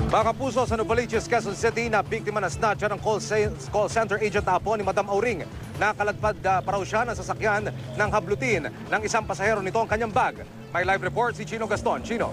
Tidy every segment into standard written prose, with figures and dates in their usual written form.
Mga kapuso, sa Novaliches, Quezon City na biktima na snatcher ng call center agent na apo ni Madam Auring. Nakaladpad pa raw siya ng sasakyan ng hablutin ng isang pasahero nito ang kanyang bag. May live report si Chino Gaston. Chino.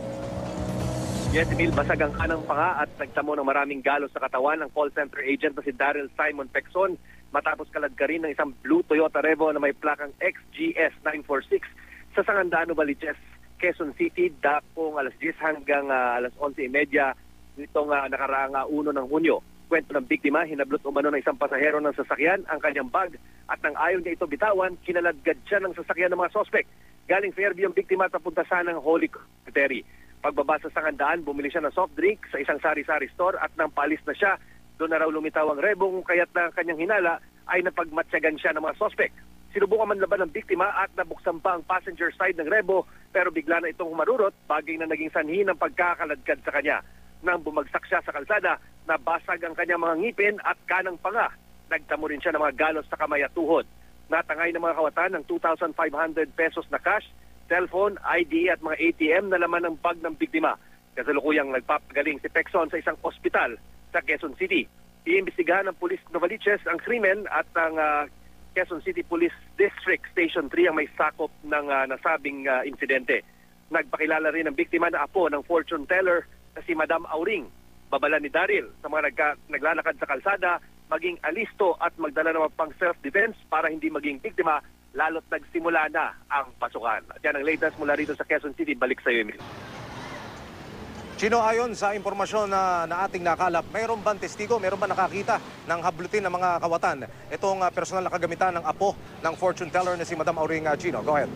Yes, Emil, basag ang kanang panga at nagtamo ng maraming galos sa katawan ng call center agent na si Daryl Simon Pexon matapos kaladkarin ng isang blue Toyota Revo na may plakang XGS 946 sa Sangandaan, Novaliches, Quezon City, dakong alas 10 hanggang alas 11:30 nitong nakaraang 1 ng Hunyo. Kwento ng biktima, hinablot umano ng isang pasahero ng sasakyan ang kanyang bag at nang ayaw niya ito bitawan, kinaladkad siya ng sasakyan ng mga sospek. Galing Fairview ang biktima at napunta sana ng Holy Cemetery. Pagbaba sa Sangandaan, bumili siya ng soft drink sa isang sari-sari store at nang paalis na siya, doon na raw lumitaw ang rebong kaya't na kanyang hinala ay napagmatsyagan siya ng mga sospek. Sinubukan man laban ng biktima at nabuksan pa ang passenger side ng rebo pero bigla na itong humarurot, bagay na naging sanhi ng pagkakaladkad sa kanya. Nang bumagsak siya sa kalsada, nabasag ang kanyang mga ngipin at kanang panga. Nagtamo rin siya ng mga galos sa kamay at tuhod. Natangay ng mga kawatan ng 2,500 pesos na cash, cellphone, ID at mga ATM na laman ng bag ng biktima. Kasalukuyang nagpapagaling si Pexon sa isang ospital sa Quezon City. Iimbestigahan ng Pulis Novaliches ang krimen at ang Quezon City Police District Station 3 ang may sakop ng nasabing insidente. Nagpakilala rin ang biktima na apo ng fortune teller na si Madam Auring. Babala ni Daryl sa mga naglalakad sa kalsada, maging alisto at magdala ng pang self-defense para hindi maging biktima lalo't nagsimula na ang pasukan. At yan ang latest mula rito sa Quezon City. Balik sa iyo, Emil. Chino, ayon sa impormasyon na ating nakalap, mayroon bang testigo, mayroon ba nakakita ng hablutin ng mga kawatan? Itong personal na kagamitan ng apo ng fortune teller na si Madam Auring. Chino, go ahead.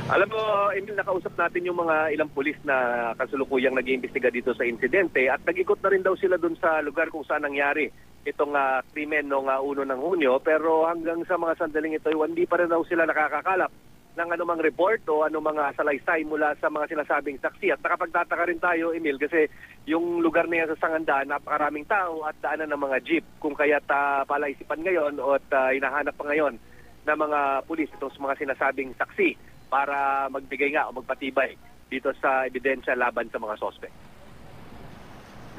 Alam mo, Emil, nakausap natin yung mga ilang pulis na kasulukuyang nag-iimbestiga dito sa insidente at nag-ikot na rin daw sila dun sa lugar kung saan nangyari itong krimen noong 1 ng Hunyo. Pero hanggang sa mga sandaling ito, hindi pa rin daw sila nakakakalap ng anumang report o anumang salaysay mula sa mga sinasabing saksi. At nakapagtataka rin tayo, Emil, kasi yung lugar na yan sa Sangandaan, napakaraming tao at daanan ng mga jeep. Kung kaya't palaisipan ngayon o hinahanap pa ngayon ng mga pulis itong mga sinasabing saksi para magbigay nga o magpatibay dito sa ebidensya laban sa mga sospek.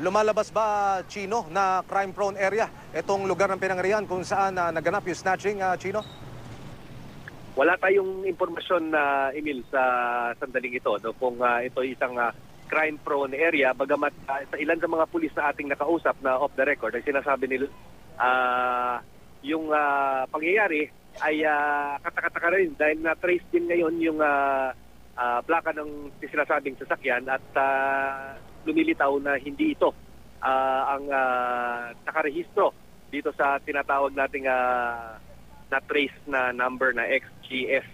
Lumalabas ba, Chino, na crime-prone area itong lugar ng pinangyarihan kung saan naganap yung snatching, Chino? Wala tayong impormasyon na Emil sa sandaling ito kung ito isang crime-prone area. Bagamat sa ilan sa mga pulis na ating nakausap na off the record ay sinasabi nila yung pangyayari ay katakataka rin dahil na-trace din ngayon yung plaka ng sinasabing sasakyan at lumilitaw na hindi ito ang nakarehistro dito sa tinatawag nating na-trace na number na XGS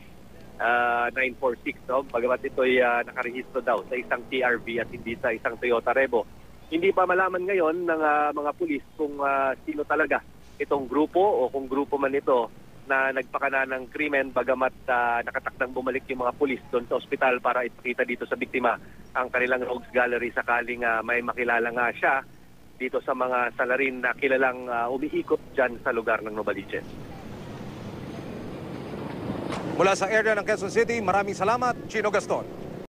946. No? Bagamat ito ay nakarehistro daw sa isang TRV at hindi sa isang Toyota Revo. Hindi pa malaman ngayon ng mga pulis kung sino talaga itong grupo o kung grupo man ito na nagpakana ng krimen, bagamat nakatakdang bumalik yung mga pulis doon sa ospital para ipakita dito sa biktima ang kanilang rogues gallery sakaling may makilala nga siya dito sa mga salarin na kilalang umiikot dyan sa lugar ng Novaliches. Mula sa area ng Quezon City, maraming salamat, Chino Gaston.